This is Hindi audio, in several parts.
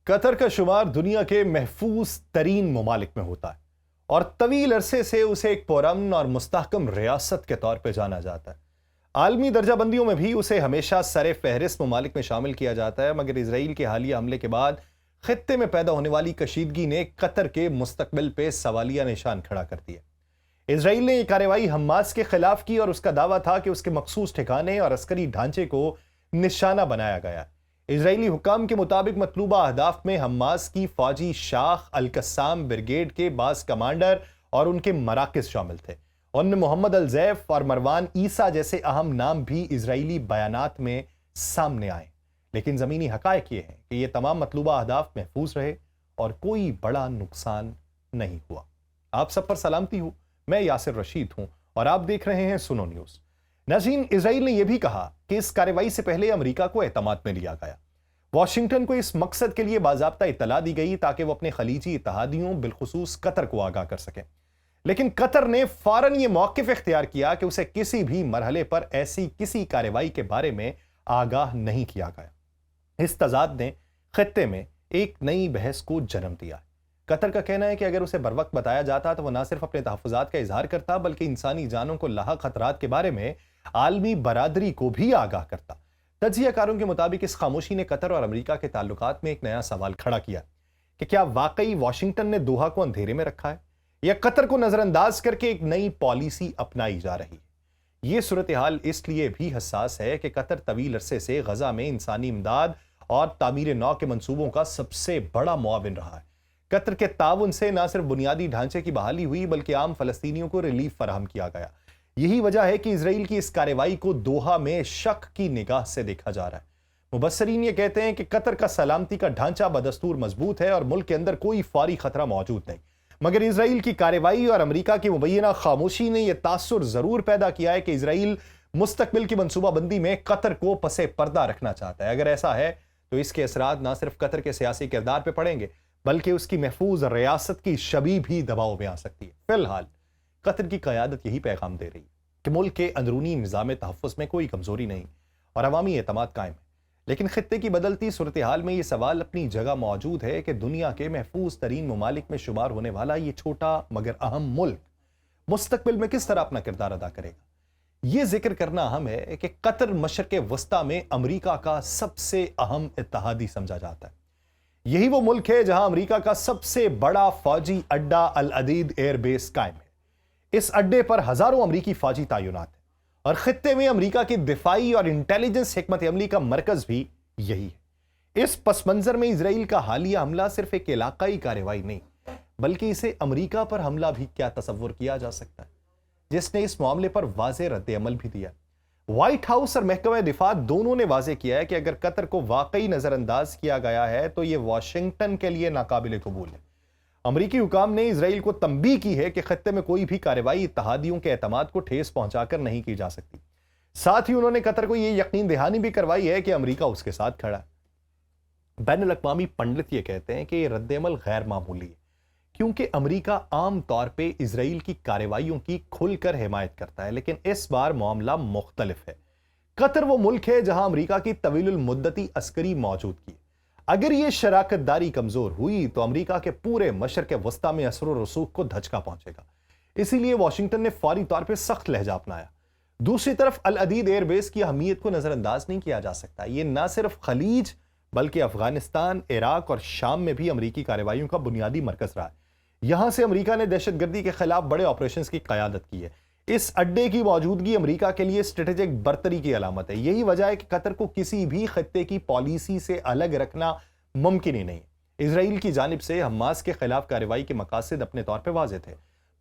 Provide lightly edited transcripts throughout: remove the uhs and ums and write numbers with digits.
कतर का शुमार दुनिया के महफूज तरीन ममालिक में होता है और तवील अरसे से उसे एक पुरअमन और मुस्तहकम रियासत के तौर पर जाना जाता है। आलमी दर्जाबंदियों में भी उसे हमेशा सरे फहरिस्त ममालिक में शामिल किया जाता है, मगर इसराइल के हालिया हमले के बाद खित्ते में पैदा होने वाली कशीदगी ने कतर के मुस्तकबिल पे सवालिया निशान खड़ा कर दिया। इसराइल ने यह कार्रवाई हमास के खिलाफ की और उसका दावा था कि उसके मखसूस ठिकाने और अस्करी ढांचे को निशाना बनाया गया। इजरायली हुकाम के मुताबिक मतलूबा अहदाफ में हमास की फौजी शाख अल कस्साम ब्रिगेड के बास कमांडर और उनके मराकज शामिल थे। उनमें मोहम्मद अल जैफ और मरवान ईसा जैसे अहम नाम भी इजरायली बयानात में सामने आए, लेकिन जमीनी हकायक ये हैं कि ये तमाम मतलूबा अहदाफ महफूज रहे और कोई बड़ा नुकसान नहीं हुआ। आप सब पर सलामती हो, मैं यासिर रशीद हूं और आप देख रहे हैं सुनो न्यूज। नाज़रीन, इजराइल ने यह भी कहा कि इस कार्रवाई से पहले अमेरिका को एतमाद में लिया गया। वाशिंगटन को इस मकसद के लिए बाज़ाब्ता इत्तला दी गई ताकि वो अपने खलीजी इत्तहादियों बिलखुसूस कतर को आगाह कर सके, लेकिन कतर ने फौरन ये मौक़िफ़ इख्तियार किया कि उसे किसी भी मरहले पर ऐसी किसी कार्रवाई के बारे में आगाह नहीं किया गया। इस तजाद ने खित्ते में एक नई बहस को जन्म दिया। कतर का कहना है कि अगर उसे बरवक्त बताया जाता तो वह ना सिर्फ अपने तहफ़्फ़ुज़ात का इजहार करता, बल्कि इंसानी जानों को लाहक खतरात के बारे में आलमी बरादरी को भी आगाह करता। तज्ज़ियाकारों के मुताबिक इस खामोशी ने कतर और अमेरिका के ताल्लुकात में एक नया सवाल खड़ा किया कि क्या वाकई वाशिंगटन ने दोहा को अंधेरे में रखा है या कतर को नजरअंदाज करके एक नई पॉलिसी अपनाई जा रही है। यह सूरत हाल इसलिए भी हसास है कि कतर तवील अरसे से गजा में इंसानी इमदाद और तामीर नौ के मंसूबों का सबसे बड़ा मुआविन रहा है। कतर के ताउन से न सिर्फ बुनियादी ढांचे की बहाली हुई, बल्कि आम फलस्तीनियों को रिलीफ फराहम किया गया। यही वजह है कि इसराइल की इस कार्रवाई को दोहा में शक की निगाह से देखा जा रहा है। मुबस्सरीन ये कहते हैं कि कतर का सलामती का ढांचा बदस्तूर मजबूत है और मुल्क के अंदर कोई फौरी खतरा मौजूद नहीं, मगर इसराइल की कार्रवाई और अमेरिका की मुबैना खामोशी ने यह तासुर जरूर पैदा किया है कि इसराइल मुस्तकबिल की मनसूबाबंदी में कतर को पसे पर्दा रखना चाहता है। अगर ऐसा है तो इसके असरात न सिर्फ कतर के सियासी किरदार पर पड़ेंगे, बल्कि उसकी महफूज रियासत की छवि भी दबाव में आ सकती है। फिलहाल कतर की क़यादत यही पैगाम दे रही है कि मुल्क के अंदरूनी निज़ाम तहफ़्फ़ुज़ में कोई कमज़ोरी नहीं और अवामी एतमाद कायम है, लेकिन खित्ते की बदलती सूरत हाल में यह सवाल अपनी जगह मौजूद है कि दुनिया के महफूज तरीन ममालिक में शुमार होने वाला ये छोटा मगर अहम मुल्क मुस्तकबिल में किस तरह अपना किरदार अदा करेगा। यह जिक्र करना अहम है कि कतर मशरिक़ वस्ता में अमरीका का सबसे अहम इत्तहादी समझा जाता है। यही वो मुल्क है जहां अमरीका का सबसे बड़ा फौजी अड्डा अल अदीद एयरबेस कायम है। इस अड्डे पर हजारों अमरीकी फौजी तैनात हैं और खित्ते में अमरीका की दिफाई और इंटेलिजेंस हिकमत अमली का मरकज भी यही है। इस पस मंजर में इसराइल का हालिया हमला सिर्फ एक इलाकाई कार्रवाई नहीं, बल्कि इसे अमरीका पर हमला भी क्या तसव्वुर किया जा सकता है, जिसने इस मामले पर वाज़ेह रद्द-ए-अमल भी दिया। व्हाइट हाउस और महकमा दिफा दोनों ने वाज़ेह किया है कि अगर कतर को वाकई नजरअंदाज किया गया है तो यह वाशिंगटन के लिए नाकाबिल कबूल है। अमरीकी हुकाम ने इसराइल को तंबीह की है कि खत्ते में कोई भी कार्रवाई इत्तहादियों के एतमाद को ठेस पहुंचाकर नहीं की जा सकती। साथ ही उन्होंने कतर को यह यकीन दहानी भी करवाई है कि अमरीका उसके साथ खड़ा है। बैनुल अक़वामी पंडित ये कहते हैं कि यह रद्द-ए-अमल गैर मामूली है, क्योंकि अमरीका आम तौर पर इसराइल की कार्रवाइयों की खुलकर हिमायत करता है, लेकिन इस बार मामला मुख्तलिफ है। कतर वो मुल्क है जहां अमरीका की तवीलुल मुद्दती अस्करी मौजूदगी है। अगर यह शराकतदारी कमजोर हुई तो अमरीका के पूरे मशरिक़ वस्ता में असर और रसूख को धचका पहुंचेगा। इसीलिए वाशिंगटन ने फौरी तौर पर सख्त लहजा अपनाया। दूसरी तरफ अल अदीद एयरबेस की अहमियत को नजरअंदाज नहीं किया जा सकता। यह न सिर्फ खलीज बल्कि अफगानिस्तान, इराक और शाम में भी अमरीकी कार्रवाइयों का बुनियादी मरकज रहा है। यहां से अमरीका ने दहशतगर्दी के खिलाफ बड़े ऑपरेशन की क़यादत की है। इस अड्डे की मौजूदगी अमरीका के लिए स्ट्रेटेजिक बर्तरी की अलामत है। यही वजह है कि कतर को किसी भी खत्ते की पॉलिसी से अलग रखना मुमकिन ही नहीं। इसराइल की जानिब से हमास के खिलाफ कार्रवाई के मकासद अपने तौर पर वाज़ेह थे,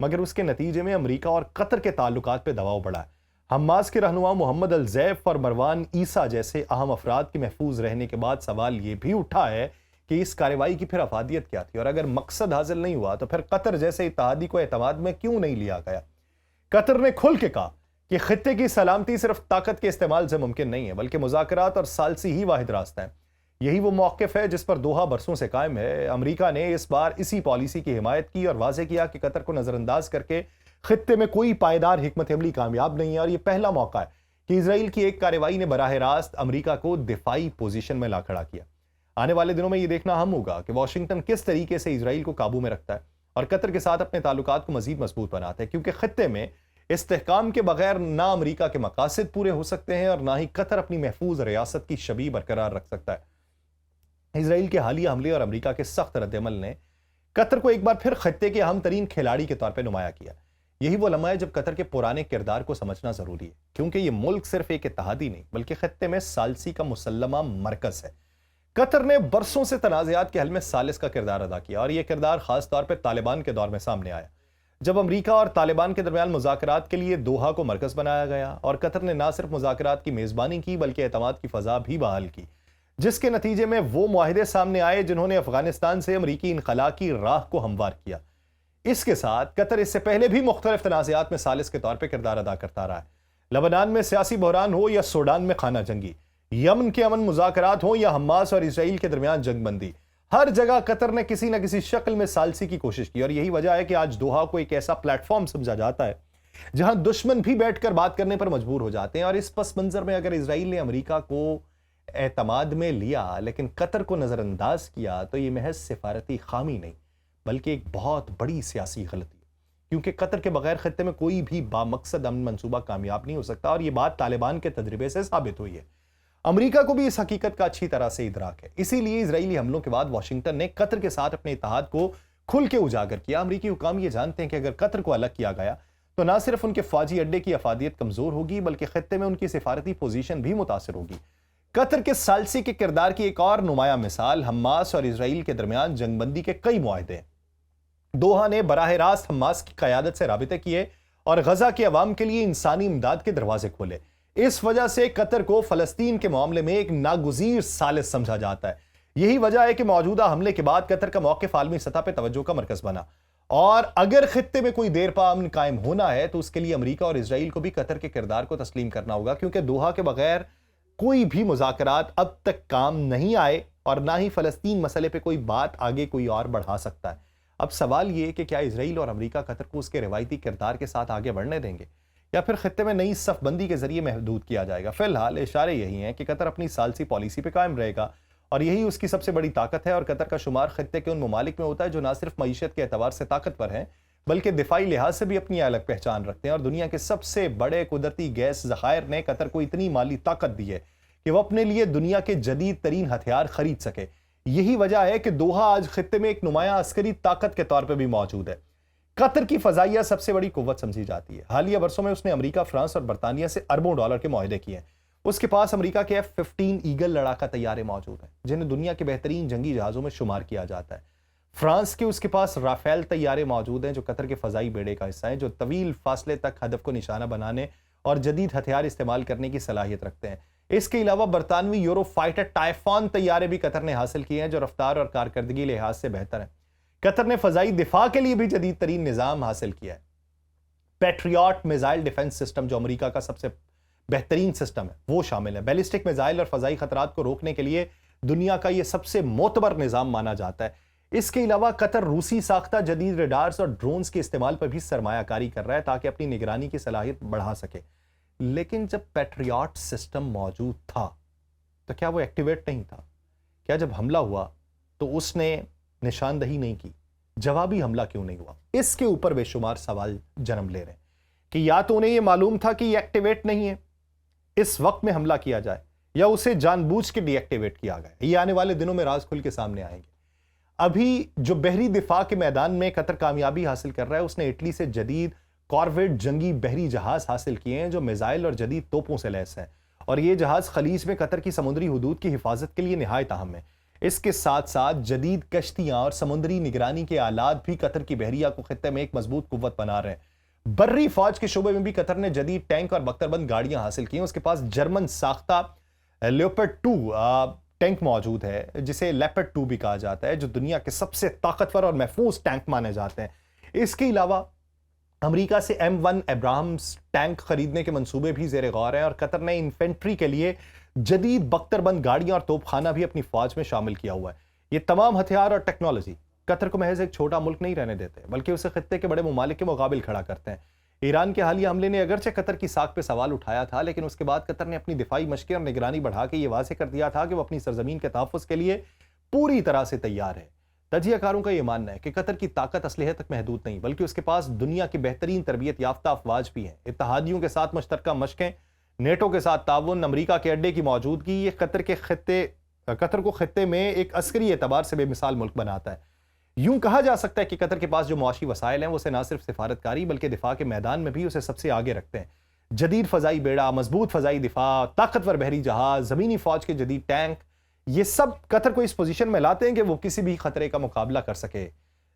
मगर उसके नतीजे में अमरीका और कतर के ताल्लुकात पर दबाव बढ़ा है। हमास के रहनुमा मोहम्मद अल जैफ और मरवान ईसा जैसे अहम अफराद के महफूज रहने के बाद सवाल यह भी उठा है कि इस कार्रवाई की फिर अफादियत क्या थी, और अगर मकसद हासिल नहीं हुआ तो फिर कतर जैसे इत्तहादी को एतमाद में क्यों नहीं लिया गया। कतर ने खुल के कहा कि खित्ते की सलामती सिर्फ ताकत के इस्तेमाल से मुमकिन नहीं है, बल्कि मुज़ाकरात और सालसी ही वाहिद रास्ता है। यही वो मौक़िफ़ है जिस पर दोहा बरसों से कायम है। अमरीका ने इस बार इसी पॉलिसी की हिमायत की और वाज़ेह किया कि कतर को नजरअंदाज करके खित्ते में कोई पायदार हिकमत अमली कामयाब नहीं है, और यह पहला मौका है कि इसराइल की एक कार्रवाई ने बराह रास्त अमरीका को दिफाई पोजीशन में ला खड़ा किया। आने वाले दिनों में ये देखना अहम होगा कि वॉशिंगटन किस तरीके से इजराइल को काबू में रखता है और कतर के साथ अपने ताल्लुकात को मजीद मजबूत बनाता है, क्योंकि खत्ते में इस्तेहकाम के बगैर ना अमरीका के मकासद पूरे हो सकते हैं और ना ही कतर अपनी महफूज रियासत की छवि बरकरार रख सकता है। इसराइल के हालिया हमले और अमरीका के सख्त रद्दमल ने कतर को एक बार फिर खत्ते के अहम तरीन खिलाड़ी के तौर पर नुमाया किया। यही वो लम्हा है जब कतर के पुराने किरदार को समझना जरूरी है, क्योंकि ये मुल्क सिर्फ एक इत्तेहादी नहीं बल्कि खत्ते में सालसी का मुसल्लमा मरकज है। कतर ने बरसों से तनाज़ात के हल में सालिस का किरदार अदा किया और यह किरदार खास तौर पर तालिबान के दौर में सामने आया, जब अमरीका और तालिबान के दरमियान मुज़ाकरात के लिए दोहा को मरकज बनाया गया और कतर ने न सिर्फ मुज़ाकरात की मेज़बानी की बल्कि एतमाद की फ़ज़ा भी बहाल की, जिसके नतीजे में वो मुआहिदे सामने आए जिन्होंने अफगानिस्तान से अमरीकी इनखला की राह को हमवार किया। इसके साथ कतर इससे पहले भी मुख्तलिफ तनाज़ात में सालिस के तौर पर किरदार अदा करता रहा है। लबनान में सियासी बहरान हो या सूडान में खाना जंगी, यमन के अमन मुज़ाकरात हो या हमास और इसराइल के दरमियान जंगबंदी, हर जगह कतर ने किसी न किसी शक्ल में सालसी की कोशिश की और यही वजह है कि आज दोहा को एक ऐसा प्लेटफॉर्म समझा जाता है जहां दुश्मन भी बैठकर बात करने पर मजबूर हो जाते हैं। और इस पस मंजर में अगर इसराइल ने अमरीका को एतमाद में लिया लेकिन कतर को नजरअंदाज किया तो यह महज सिफारती खामी नहीं बल्कि एक बहुत बड़ी सियासी गलती है, क्योंकि कतर के बगैर खत्ते में कोई भी बामकसद अमन मंसूबा कामयाब नहीं हो सकता और यह बात तालिबान के तजर्बे से साबित हुई है। अमेरिका को भी इस हकीकत का अच्छी तरह से इदराक है, इसीलिए इजरायली हमलों के बाद वाशिंगटन ने कतर के साथ अपने इत्तेहाद को खुल के उजागर किया। अमेरिकी हुकाम ये जानते हैं कि अगर कतर को अलग किया गया तो न सिर्फ उनके फौजी अड्डे की अफादियत कमजोर होगी बल्कि खत्ते में उनकी सिफारती पोजीशन भी मुतासर होगी। कतर के सालसी के किरदार की एक और नुमाया मिसाल हमास और इसराइल के दरमियान जंगबंदी के कई मुआहदे हैं। दोहा ने बराह रास्त हमास की क़यादत से राबिते किए और गजा के अवाम के लिए इंसानी इमदाद के दरवाजे खोले। इस वजह से कतर को फलस्तीन के मामले में एक नागुज़ीर सालिस समझा जाता है। यही वजह है कि मौजूदा हमले के बाद कतर का मौक़िफ़ आलमी सतह पर तवज्जो का मरकज बना और अगर खित्ते में कोई देर पा अमन कायम होना है तो उसके लिए अमरीका और इसराइल को भी कतर के किरदार को तस्लीम करना होगा, क्योंकि दोहा के बगैर कोई भी मुज़ाकरात अब तक काम नहीं आए और ना ही फलस्तीन मसले पर कोई बात आगे कोई और बढ़ा सकता है। अब सवाल यह कि क्या इसराइल और अमरीका कतर को उसके रिवायती किरदार के साथ आगे बढ़ने देंगे या फिर खत्ते में नई सफबंदी के जरिए महदूद किया जाएगा। फिलहाल इशारे यही हैं कि कतर अपनी सालसी पॉलिसी पे कायम रहेगा और यही उसकी सबसे बड़ी ताकत है और कतर का शुमार खत्ते के उन ममालिक में होता है जो ना सिर्फ मईशत के एतबार से ताकतवर हैं बल्कि दिफाई लिहाज से भी अपनी अलग पहचान रखते हैं। और दुनिया के सबसे बड़े कुदरती गैस ज़खायर ने कतर को इतनी माली ताकत दी है कि वह अपने लिए दुनिया के जदीद तरीन हथियार खरीद सके। यही वजह है कि दोहा आज खत्ते में एक नुमाया अस्करी ताकत के तौर पर भी मौजूद है। कतर की फजाइया सबसे बड़ी कुव्वत समझी जाती है। हालिया वर्षों में उसने अमेरिका, फ्रांस और बरतानिया से अरबों डॉलर के मुआहदे किए हैं। उसके पास अमेरिका के F-15 ईगल लड़ाका तैयारे मौजूद हैं जिन्हें दुनिया के बेहतरीन जंगी जहाजों में शुमार किया जाता है। फ्रांस के उसके पास राफेल तैयारे मौजूद हैं जो कतर के फजाई बेड़े का हिस्सा हैं, जो तवील फासले तक हदफ को निशाना बनाने और जदीद हथियार इस्तेमाल करने की सलाहियत रखते हैं। इसके अलावा बरतानवी यूरो फाइटर टाइफॉन तैयारे भी कतर ने हासिल किए हैं जो रफ्तार और कारकर्दगी लिहाज से बेहतर है। कतर ने फजाई दिफा के लिए भी जदीद तरीन निजाम हासिल किया है। पैट्रियट मिसाइल डिफेंस सिस्टम जो अमेरिका का सबसे बेहतरीन सिस्टम है वो शामिल है। बैलिस्टिक मिसाइल और फजाई खतरात को रोकने के लिए दुनिया का यह सबसे मोतबर निजाम माना जाता है। इसके अलावा कतर रूसी साख्ता जदीद रडार्स और ड्रोन्स के इस्तेमाल पर भी सरमायाकारी कर रहा है ताकि अपनी निगरानी की सलाहियत बढ़ा सके। लेकिन जब पैट्रियट सिस्टम मौजूद था तो क्या वो एक्टिवेट नहीं था? क्या जब हमला हुआ तो उसने निशानदही नहीं की? जवाबी हमला क्यों नहीं हुआ? इसके ऊपर बेशुमार सवाल जन्म ले रहे हैं कि या तो उन्हें यह मालूम था कि यह एक्टिवेट नहीं है, इस वक्त में हमला किया जाए, या उसे जानबूझ के डीएक्टिवेट किया गया। ये आने वाले दिनों में राज खुल के सामने आएंगे। अभी जो बहरी दिफा के मैदान में कतर कामयाबी हासिल कर रहा है उसने इटली से जदीद कॉर्वेट जंगी बहरी जहाज हासिल किए हैं जो मिसाइल और जदीद तोपों से लैस हैं और ये जहाज खलीज में कतर की समुद्री हुदूद की हिफाजत के लिए निहायत अहम है। इसके साथ साथ जदीद कश्तियां और समुद्री निगरानी के आलात भी कतर की बहरिया को खित्ते में एक मजबूत कुव्वत बना रहे हैं। बर्री फौज के शोबे में भी कतर ने जदीद टैंक और बख्तरबंद गाड़ियां हासिल की हैं। उसके पास जर्मन साख्ता लेपर्ड 2 टैंक मौजूद है जिसे लेपर्ड 2 भी कहा जाता है, जो दुनिया के सबसे ताकतवर और महफूज टैंक माने जाते हैं। इसके अलावा अमेरिका से M1 एब्राहम्स टैंक खरीदने के मंसूबे भी जेर गौर हैं और कतर ने इन्फेंट्री के लिए जदीद बख्तरबंद गाड़ियां और तोपखाना भी अपनी फौज में शामिल किया हुआ है। ये तमाम हथियार और टेक्नोलॉजी कतर को महज एक छोटा मुल्क नहीं रहने देते बल्कि उसे खित्ते के बड़े मुमालिक के मुकाबिल खड़ा करते हैं। ईरान के हालिया हमले ने अगरचे कतर की साख पे सवाल उठाया था, लेकिन उसके बाद कतर ने अपनी दिफाई मशक़ें और निगरानी बढ़ा के ये वाज़ेह कर दिया था कि वो अपनी सरजमीन के तहफ़्फ़ुज़ के लिए पूरी तरह से तैयार है। तजियाकारों का यह मानना है कि कतर की ताकत असलहे तक महदूद नहीं, बल्कि उसके पास दुनिया की बेहतरीन तरबियत याफ्ता अफवाज भी हैं। इत्तहादियों के साथ मुश्तरका मशकें, नेटो के साथ ताउन, अमरीका के अड्डे की मौजूदगी, ये कतर को खत्ते में एक अस्करी एतबार से बेमिसाल मुल्क बनाता है। यूं कहा जा सकता है कि कतर के पास जो मुआशी वसाइल हैं, वो उसे ना सिर्फ सिफारतकारी बल्कि दिफा के मैदान में भी उसे सबसे आगे रखते हैं। जदीद फजाई बेड़ा, मजबूत फजाई दिफा, ताकतवर बहरी जहाज, जमीनी फौज के जदीद टैंक, ये सब कतर को इस पोजीशन में लाते हैं कि वो किसी भी खतरे का मुकाबला कर सके।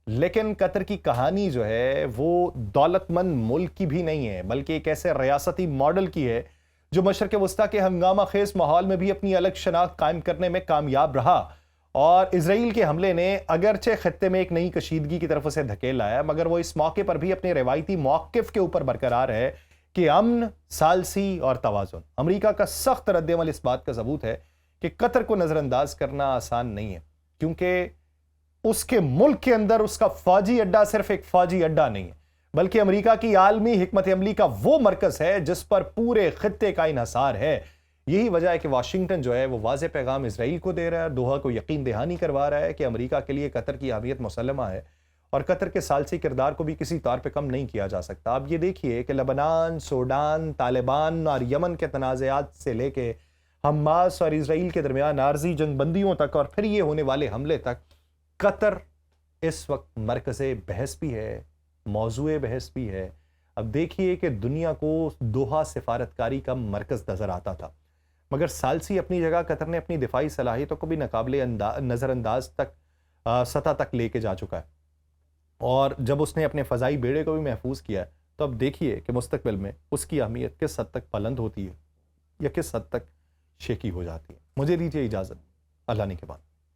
लेकिन कतर की कहानी जो है वो दौलतमंद मुल्क की भी नहीं है, बल्कि एक ऐसे रियासती मॉडल की है जो मशरक़ वस्ता के हंगामा खेज माहौल में भी अपनी अलग शनाख्त कायम करने में कामयाब रहा। और इसराइल के हमले ने अगरचे खत्ते में एक नई कशीदगी की तरफ उसे धकेल लाया, मगर वो इस मौके पर भी अपने रवायती मौक़िफ़ के ऊपर बरकरार है कि अमन, सालसी और तवाज़ुन। अमरीका का सख्त रद्द-ए-अमल इस बात का सबूत है कि कतर को नजरअंदाज करना आसान नहीं है, क्योंकि उसके मुल्क के अंदर उसका फौजी अड्डा सिर्फ एक फौजी अड्डा नहीं है, बल्कि अमरीका की आलमी हिकमत अमली का वो मरकज है जिस पर पूरे खित्ते का इन्हसार है। यही वजह है कि वाशिंगटन जो है वो वाज़ेह पैगाम इसराइल को दे रहा है, दोहा को यकीन दहानी करवा रहा है कि अमरीका के लिए कतर की अहमियत मुसल्लमा है और कतर के सालसी किरदार को भी किसी तौर पर कम नहीं किया जा सकता। अब ये देखिए कि लबनान, सूडान, तालिबान और यमन के तनाज़ात से लेके हमास और इसराइल के दरमियान आर्जी जंगबंदियों तक और फिर ये होने वाले हमले तक कतर इस वक्त मरकज़े बहस भी है, मौजूए बहस भी है। अब देखिए कि दुनिया को दोहा सिफारतकारी का मरकज़ नज़र आता था, मगर सालसी अपनी जगह कतर ने अपनी दिफाई सलाहियतों को भी नाकाबिले नज़रअंदाज तक सतह तक लेके जा चुका है। और जब उसने अपने फ़ज़ाई बेड़े को भी महफूज किया है, तो अब देखिए कि मुस्तकबिल में उसकी अहमियत किस हद तक बुलंद होती है या किस हद तक शेकी हो जाती है। मुझे दीजिए इजाज़त, अल्लाह ने के बाद।